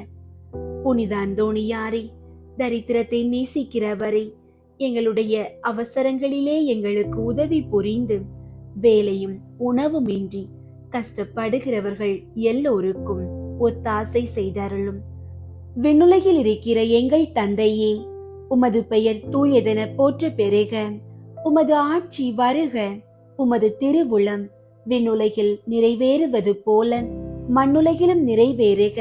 புனித அந்தோணியாரே, தரித்திரத்தை நேசிக்கிறவரே, எங்களுடைய அவசரங்களிலே எங்களுக்கு உதவி புரிந்து வேலையும் உணவுமின்றி கஷ்டப்படுகிறவர்கள் எல்லோருக்கும் ஒத்தாசை செய்தருளும். விண்ணுலகில் இருக்கிற எங்கள் தந்தையே, உமது பெயர் தூயதென போற்ற பெறுக. உமது ஆட்சி வருக. உமது திருவுளம் விண்ணுலகில் நிறைவேறுவது போல மண்ணுலகிலும் நிறைவேறுக.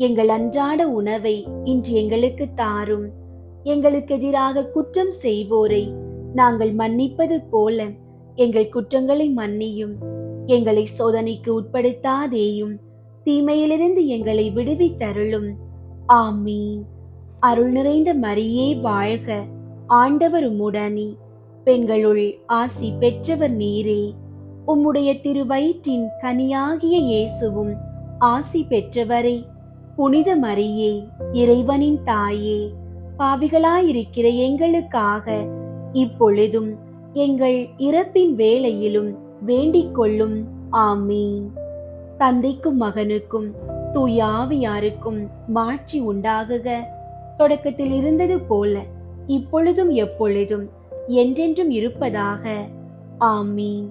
எங்கள் அன்றாட உணவை இன்று எங்களுக்கு தாரும். எங்களுக்கு எதிராக குற்றம் செய்வோரை நாங்கள் மன்னிப்பது போல எங்கள் குற்றங்களை மன்னியும். எங்களை சோதனைக்கு உட்படுத்தாதேயும், தீமையிலிருந்து எங்களை விடுவித்தருளும். ஆமீன். அருள் நிறைந்த மரியே வாழ்க, ஆண்டவர் உம்முடனே, பெண்களுள் ஆசி பெற்றவர் நீரே. உம்முடைய திருவயிற்றின் கனியாகிய இயேசுவும் ஆசி பெற்றவரே. புனித மரியே, இறைவனின் தாயே, பாவிகளாயிருக்கிற எங்களுக்காக இப்பொழுதும் எங்கள் இறப்பின் வேளையிலும் வேண்டிக் கொள்ளும். ஆமீன். தந்தைக்கும் மகனுக்கும் தூய ஆவியாருக்கும் மாட்சி உண்டாகுக. தொடக்கத்தில் இருந்தது போல இப்பொழுதும் எப்பொழுதும் என்றென்றும் இருப்பதாக. ஆமீன்.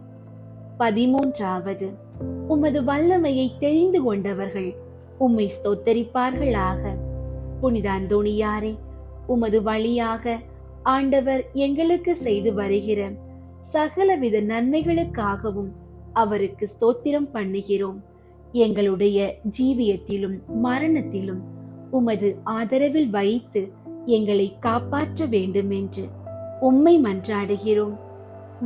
13. உமது வல்லமையை தெரிந்து கொண்டவர்கள் உம்மை ஸ்தோத்தரிப்பார்களாக. புனித அந்தோணியாரே, உமது வழியாக ஆண்டவர் எங்களுக்கு செய்து வருகிற சகலவித நன்மைகளுக்காகவும் அவருக்கு ஸ்தோத்திரம் பண்ணுகிறோம். எங்களுடைய ஜீவியத்திலும் மரணத்திலும் உமது ஆதரவில் வைத்து எங்களை காப்பாற்ற வேண்டும் என்று உம்மை மன்றாடுகிறோம்.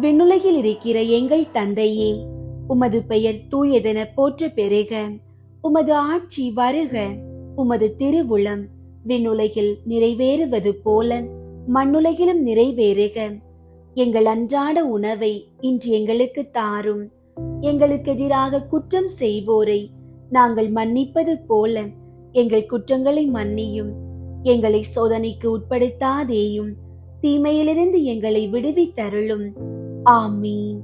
விண்ணுலகில் இருக்கிற எங்கள் தந்தையே, உமது பெயர் தூயதென போற்ற பெறுக. உமது ஆட்சி வருக. உமது திருவுளம் விண்ணுலகில் நிறைவேறுவது போல மண்ணுலகிலும் நிறைவேறுக. எங்கள் அன்றாட உணவை இன்று எங்களுக்கு தாரும். எங்களுக்கு எதிராக குற்றம் செய்வோரை நாங்கள் மன்னிப்பது போல எங்கள் குற்றங்களை மன்னியும். எங்களை சோதனைக்கு உட்படுத்தாதேயும், தீமையிலிருந்து எங்களை விடுவித்தருளும். ஆமீன்.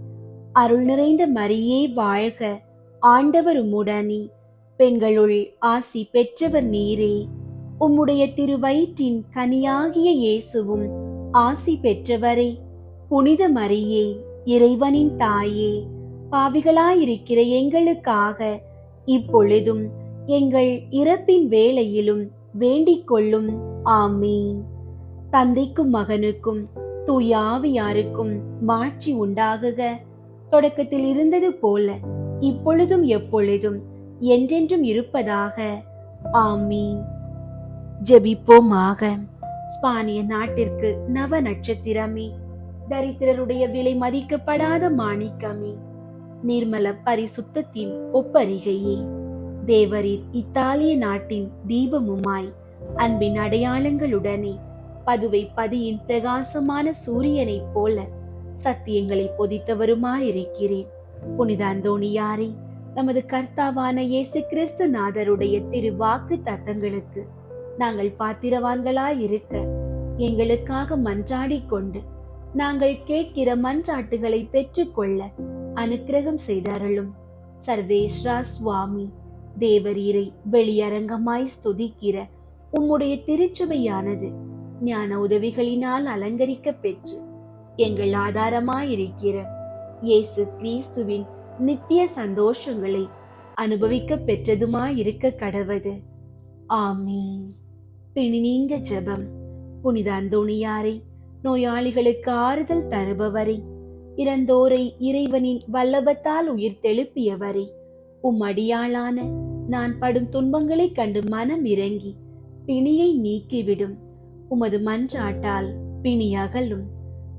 அருள் நிறைந்த மரியே வாழ்க. ஆண்டவர் உம்முடனே, பெண்களுள் ஆசி பெற்றவர் நீரே. உம்முடைய திருவயிற்றின் கனியாகிய இயேசுவும் ஆசி பெற்றவரே. புனித மரியே, இறைவனின் தாயே, பாவிகளாயிருக்கிற எங்களுக்காக இப்பொழுதும் எங்கள் இறப்பின் வேளையிலும் வேண்டிக் கொள்ளும். ஆமீன். தந்தைக்கும் மகனுக்கும் தூய ஆவியாருக்கும் மாட்சி உண்டாகுக. தொடக்கத்தில் இருந்தது போல இப்பொழுதும் எப்பொழுதும் என்றென்றும் இருப்பதாக. ஆமீன். ஜெபிப்போமாக. ஸ்பானிய நாட்டிற்கு நவ நட்சத்திரமே, தரித்திரருடைய விலை மதிக்கப்படாத மாணிக்கமே, நிர்மல பரிசுத்தத்தின் ஒப்பரிகையே, தேவரீர் இத்தாலிய நாட்டின் தீபமுமாய் அன்பின் அடையாளங்களுடனே பதுவை பதியின் பிரகாசமான சூரியனைப் போல சத்தியங்களை பொதித்தவருமாயிருக்கிறேன். புனித அந்தோணியாரே, நமது கர்த்தாவான இயேசு கிறிஸ்து நாதருடைய திரு வாக்கு தத்தங்களுக்கு நாங்கள் பாத்திரவான்களாயிருக்க எங்களுக்காக மன்றாடிக் கொண்டு நாங்கள் கேட்கிற மன்றாட்டுகளை பெற்றுக்கொள்ள அனுக்கிரகம் செய்தாரலும். சர்வேஸ்வரா சுவாமி, தேவரீரை வெளியரங்கமாய் ஸ்துதிக்கிற உம்முடைய திருச்சபையானது ஞான உதவிகளினால் அலங்கரிக்க பெற்று எங்கள் ஆதாரமாயிருக்கிற இயேசு கிறிஸ்துவின் நித்திய சந்தோஷங்களை அனுபவிக்க பெற்றதுமாயிருக்க கடவது. ஆமீன். பிணி நீங்க ஜெபம். புனித அந்தோணியாரை, நோயாளிகளுக்கு ஆறுதல் தருபவரை, இறந்தோரை இறைவனின் வல்லபத்தால் உயிர் தெழுப்பியவரை, அடியாளான நான் படும் துன்பங்களைக் கண்டு மனம் இறங்கி பிணியை நீக்கிவிடும். உமது மன்றாட்டால் பிணி அகலும்.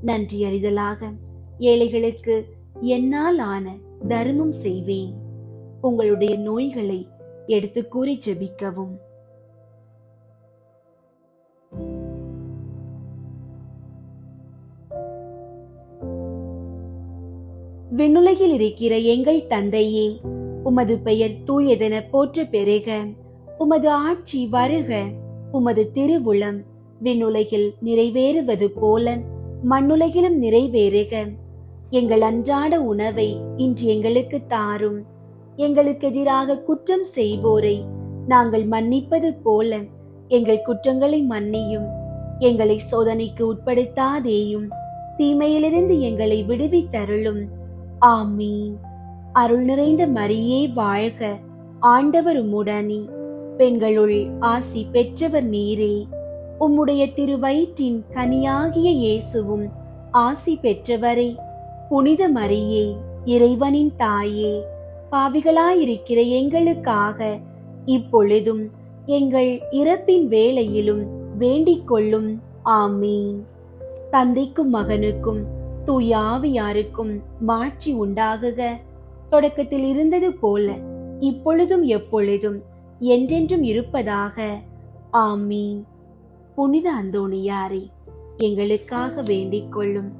நன்றி அறிதலாக ஏழைகளுக்கு என்னால் ஆன தர்மம் செய்வேன். உங்களுடைய நோய்களை எடுத்து கூறி ஜெபிக்கவும். விண்ணுலகில் இருக்கிற எங்கள் தந்தையே, உமது பெயர் தூயதென போற்ற பெறுக. உமது ஆட்சி வருக. உமது திருவுளம் விண்ணுலகில் நிறைவேறுவது போல மண்ணுலகிலும் நிறைவேறுக. எங்கள் அன்றாட உணவை இன்று எங்களுக்கு தாரும். எங்களுக்கு எதிராக குற்றம் செய்வோரை நாங்கள் மன்னிப்பது போல எங்கள் குற்றங்களை மன்னியும். எங்களை சோதனைக்கு உட்படுத்தாதேயும், தீமையிலிருந்து எங்களை விடுவித்தருளும். ஆமீன். அருள் நிறைந்த மரியே வாழ்க. ஆண்டவர் உம்முடனே, பெண்களுள் ஆசி பெற்றவர் நீரே. உம்முடைய திருவயிற்றின் கனியாகிய இயேசுவும் ஆசி பெற்றவரே. புனித மரியே, இறைவனின் தாயே, பாவிகளாயிருக்கிற எங்களுக்காக இப்பொழுதும் எங்கள் இறப்பின் வேளையிலும் வேண்டிக் கொள்ளும். ஆமீன். தந்தைக்கும் மகனுக்கும் தூய ஆவியாருக்கும் மாட்சி உண்டாகுக. தொடக்கத்தில் இருந்தது போல இப்பொழுதும் எப்பொழுதும் என்றென்றும் இருப்பதாக. ஆமீன். புனித அந்தோணியாரே, எங்களுக்காக வேண்டிக் கொள்ளும்.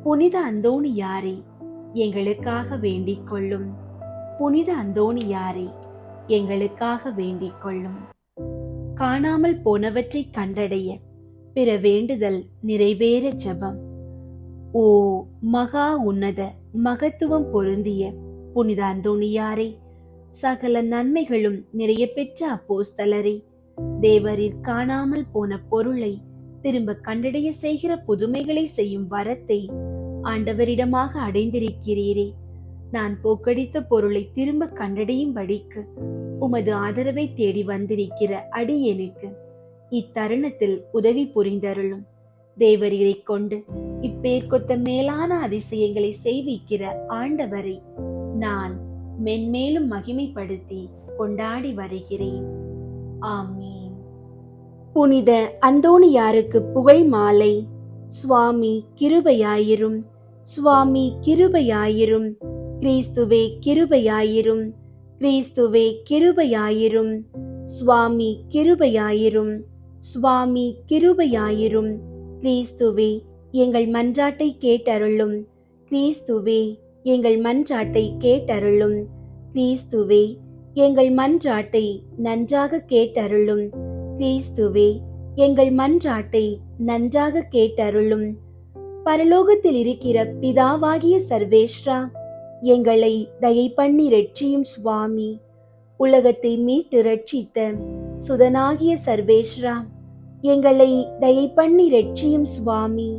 புனித அந்தோணியாரே, எங்களுக்காக வேண்டிக் கொள்ளும். புனித அந்தோணியாரே, எங்களுக்காக வேண்டிக் கொள்ளும். காணாமல் போனவற்றை கண்டடைய பிற வேண்டுதல் நிறைவேற ஜெபம். ஓ மகா உன்னத மகத்துவம் பொருந்திய புனித அந்தோணியாரே, சகல நன்மைகளும் நிறைய பெற்ற அப்போஸ்தலரே, தேவரில் காணாமல் போன பொருளை திரும்ப கண்டடைய செய்கிற புதுமைகளை செய்யும் வரத்தை ஆண்டவரிடமாக அடைந்திருக்கிறீரே. நான் போக்கடித்த பொருளை திரும்ப கண்டடையும்படிக்கு உமது ஆதரவை தேடி வந்திருக்கிற அடியேனுக்கு இத்தருணத்தில் உதவி புரிந்தருளும். தேவரீரை கொண்டு இப்பேர்க்கொத்த மேலான அதிசயங்களை செய்விக்கிற ஆண்டவரை நான் மென்மேலும் மகிமைப்படுத்தி கொண்டாடி வருகிறேன். ஆமீன். புனித அந்தோணியாருக்கு புகழ் மாலை. சுவாமி கிருபையாயிரும், சுவாமி கிருபையாயிரும், கிறிஸ்துவே கிருபையாயிரும், கிறிஸ்துவே கிருபையாயிரும், சுவாமி கிருபையாயிரும், சுவாமி கிருபையாயிரும். கிறிஸ்துவே எங்கள் மன்றாட்டை கேட்டருளும், கிறிஸ்துவே எங்கள் மன்றாட்டை கேட்டருளும், கிறிஸ்துவே எங்கள் மன்றாட்டை நன்றாக கேட்டருளும், கிறிஸ்துவே எங்கள் மன்றாட்டை நன்றாக கேட்டருளும். பரலோகத்தில் இருக்கிற பிதாவாகிய சர்வேஸ்வரா, எங்களை தயை பண்ணி ரட்சியும் சுவாமி. உலகத்தை மீட்டு ரட்சித்த சுதனாகிய சர்வேஸ்வரா, எங்களை தயை பண்ணி ரட்சியும் சுவாமி.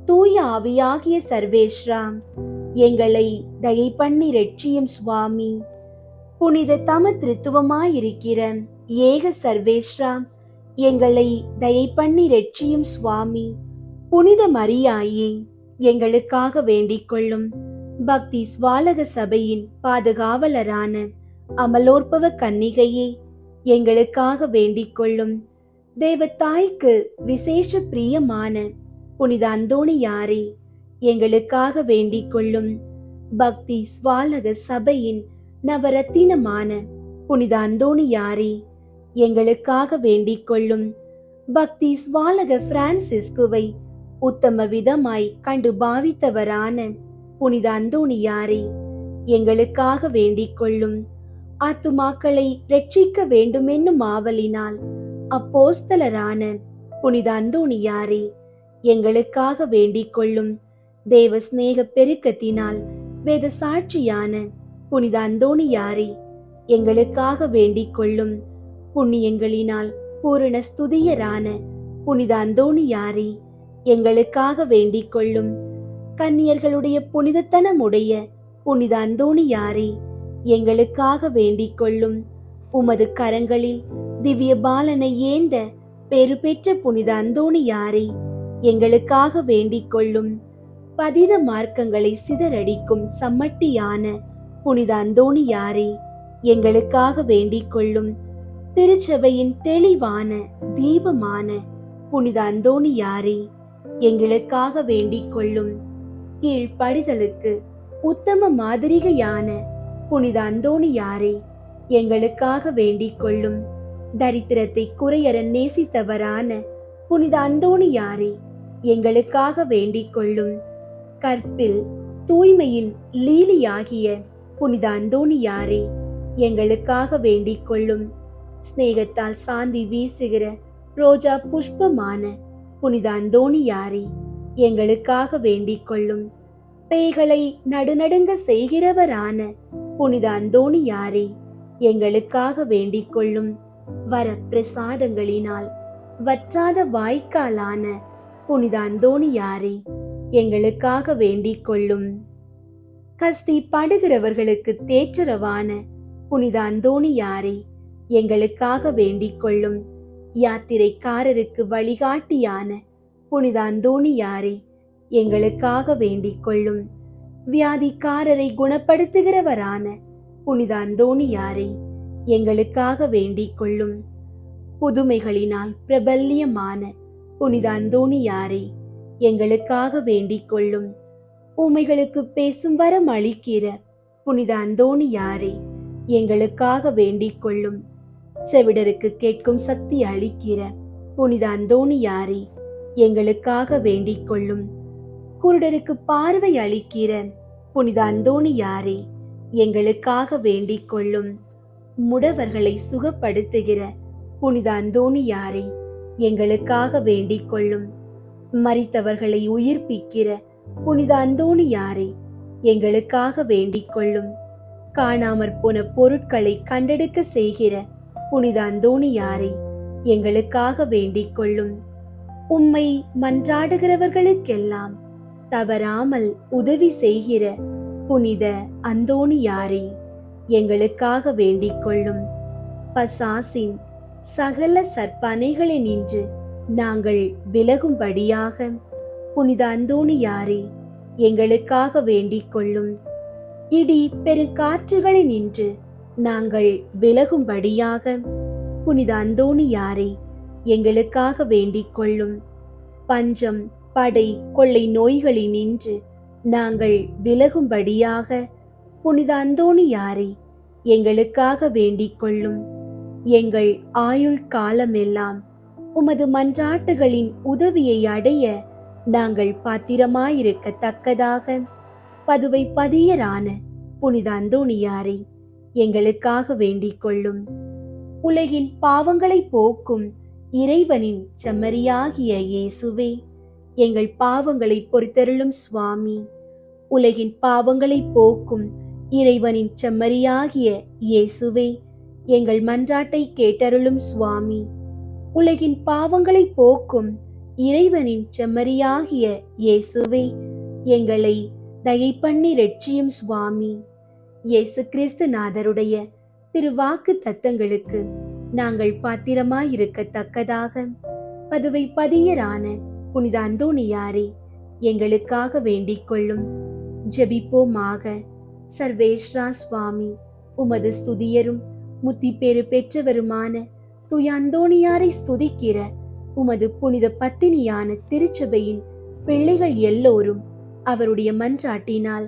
தூய ஆவியாகிய சர்வேஸ்வரா, எங்களை தயை பண்ணி ரட்சியும் சுவாமி. புனித தம திருத்துவமாயிருக்கிற ஏக சர்வேஸ்வரா, எங்களை தயை பண்ணி ரட்சியும் சுவாமி. புனித மரியாயே, எங்களுக்காக வேண்டிக் கொள்ளும். பக்தி ஸ்வாலக சபையின் பாதுகாவலரான அமலோற்பவ கன்னிகையே, எங்களுக்காக வேண்டிக் கொள்ளும். தேவத்தாய்க்கு விசேஷ பிரியமான புனித அந்தோணியாரே, எங்களுக்காக வேண்டிக் கொள்ளும். பக்தி ஸ்வாலக சபையின் நவரத்தினமான புனித அந்தோணியாரே, எங்களுக்காக வேண்டிக் கொள்ளும். பக்தி ஸ்வாலக பிரான்சிஸ்குவை உத்தம விதமாய் கண்டு பாவித்தவரான புனித அந்தோணியாரே, எங்களுக்காக வேண்டிக் கொள்ளும். ஆத்துமாக்களை ரட்சிக்க வேண்டுமென்னும் ஆவலினால் அப்போஸ்தலரான புனித அந்தோணியாரே, எங்களுக்காக வேண்டிக் கொள்ளும். தேவ சிநேக பெருக்கத்தினால் வேத சாட்சியான புனித அந்தோணியாரே, எங்களுக்காக வேண்டிக் கொள்ளும். புண்ணியங்களினால் பூரண ஸ்துதியரான புனித அந்தோணியாரே, எங்களுக்காக வேண்டிக் கொள்ளும். கன்னியர்களுடைய புனிதத்தனமுடைய புனித அந்தோணியாரே, எங்களுக்காக வேண்டிக் கொள்ளும். உமது கரங்களில் திவ்ய பாலனை ஏந்த பெரு பெற்ற புனித அந்தோணியாரே, எங்களுக்காக வேண்டிக் கொள்ளும். பதித மார்க்கங்களை சிதறடிக்கும் சம்மட்டியான புனித அந்தோணியாரே, எங்களுக்காக வேண்டிக் கொள்ளும். திருச்சபையின் தெளிவான தீபமான புனித அந்தோணியாரே, எங்களுக்காக வேண்டிக் கொள்ளும். கீழ்ப்படிதலுக்கு உத்தம மாதிரிகையான புனித அந்தோணியாரே, எங்களுக்காக வேண்டிக் கொள்ளும். தரித்திரத்தை குறையற நேசித்தவரான புனித அந்தோணியாரே, எங்களுக்காக வேண்டிக் கொள்ளும். கற்பில் தூய்மையின் லீலியாகிய புனித அந்தோணியாரே, எங்களுக்காக வேண்டிக் கொள்ளும். சிநேகத்தால் சாந்தி வீசுகிற ரோஜா புஷ்பமான புனித அந்தோணியாரே, எங்களுக்காக வேண்டிக் கொள்ளும். பேய்களை நடுநடுங்க செய்கிறவரான புனித அந்தோணியாரே, எங்களுக்காக வேண்டிக் கொள்ளும். வர பிரசாதங்களினால் வற்றாத வாய்க்காலான புனித அந்தோணியாரே, எங்களுக்காக வேண்டிக் கொள்ளும். கஸ்தி படுகிறவர்களுக்கு தேற்றரவான புனித அந்தோணியாரே, எங்களுக்காக வேண்டிக் கொள்ளும். யாத்திரைக்காரருக்கு வழிகாட்டியான புனித அந்தோணியாரே, எங்களுக்காக வேண்டிக் கொள்ளும். வியாதிக்காரரை குணப்படுத்துகிறவரான புனித அந்தோணியாரே, எங்களுக்காக வேண்டிக் கொள்ளும். புதுமைகளினால் பிரபல்யமான புனித அந்தோணியாரே, எங்களுக்காக வேண்டிக் கொள்ளும். ஊமைகளுக்கு பேசும் வரம் அளிக்கிற புனித அந்தோணியாரே, எங்களுக்காக வேண்டிக் கொள்ளும். செவிடருக்கு கேட்கும் சக்தி அளிக்கிற புனித அந்தோணியாரே, எங்களுக்காக வேண்டிக் கொள்ளும். குருடருக்கு பார்வை அளிக்கிற புனித அந்தோணியாரே, எங்களுக்காக வேண்டிக் கொள்ளும். முடவர்களை சுகப்படுத்துகிற புனித அந்தோணியாரே, எங்களுக்காக வேண்டிக் கொள்ளும். மரித்தவர்களை உயிர்ப்பிக்கிற புனித அந்தோணியாரே, எங்களுக்காக வேண்டிக் கொள்ளும். காணாமற் போன பொருட்களை கண்டெடுக்க செய்கிற புனித அந்தோணியாரே, எங்களுக்காக வேண்டிக் கொள்ளும். உம்மை மன்றாடுகிறவர்களுக்கெல்லாம் தவறாமல் உதவி செய்கிற புனித அந்தோணியாரே, எங்களுக்காக வேண்டிக் கொள்ளும். பசாசின் சகல சற்பனைகளினின்று நாங்கள் விலகும்படியாக புனித அந்தோணியாரே, எங்களுக்காக வேண்டிக் கொள்ளும். இடி பெருங்காற்றுகளினின்று நாங்கள் விலகும்படியாக புனித அந்தோணியாரே, எங்களுக்காக வேண்டிக் கொள்ளும். பஞ்சம், படை, கொள்ளை நோய்களினின்று நாங்கள் விலகும்படியாக புனித அந்தோணியாரே, எங்களுக்காக வேண்டிக் கொள்ளும். எங்கள் ஆயுள் காலமெல்லாம் உமது மன்றாட்டுகளின் உதவியை அடைய நாங்கள் பாத்திரமாயிருக்கத்தக்கதாக பதுவை பதியரான புனித அந்தோணியாரே, எங்களுக்காக வேண்டிக் கொள்ளும். உலகின் பாவங்களை போக்கும் இறைவனின் செம்மறியாகிய இயேசுவே, எங்கள் பாவங்களை பொறுத்தருளும் சுவாமி. உலகின் பாவங்களை போக்கும் இறைவனின் செம்மறியாகிய இயேசுவே, எங்கள் மன்றாட்டை கேட்டருளும் சுவாமி. உலகின் பாவங்களை போக்கும் இறைவனின் செம்மறியாகிய இயேசுவே, எங்களை தயை பண்ணி ரட்சியும் சுவாமி. இயேசு கிறிஸ்து நாதருடைய திருவாக்கு தத்தங்களுக்கு நாங்கள் பாத்திரமாயிருக்கத்தக்கதாக பதுவை பதியரான புனித அந்தோணியாரே, எங்களுக்காக வேண்டிக் கொள்ளும். ஜெபிப்போமாக. சர்வேஸ்வரா சுவாமி, உமது ஸ்துதியரும் முத்தி பேறு பெற்றவருமான தூய அந்தோணியாரை ஸ்துதிக்கிற உமது புனித பத்தினியான திருச்சபையின் பிள்ளைகள் எல்லோரும் அவருடைய மன்றாட்டினால்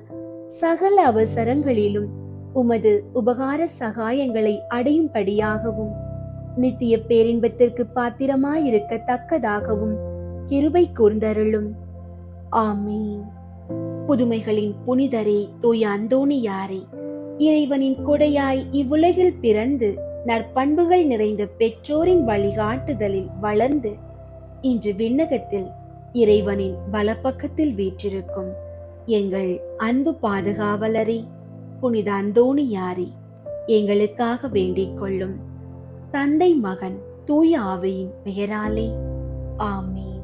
சகல அவசரங்களிலும் உமது உபகார சகாயங்களை அடையும்படியாகவும் நித்திய பேரின்பத்திற்கு பாத்திரமாயிருக்கத்தக்கதாகவும் கிருபை கூர்ந்தருளும். ஆமீன். புதுமைகளின் புனிதரே, தூய அந்தோணியாரே, இறைவனின் கொடையாய் இவ்வுலகில் பிறந்து நற்பண்புகள் நிறைந்த பெற்றோரின் வழிகாட்டுதலில் வளர்ந்து இன்று விண்ணகத்தில் இறைவனின் வலப்பக்கத்தில் வீற்றிருக்கும் எங்கள் அன்பு பாதுகாவலரே, புனித அந்தோணியாரே, எங்களுக்காக வேண்டிக் கொள்ளும். தந்தை, மகன், தூய ஆவியின் பெயராலே. ஆமீன்.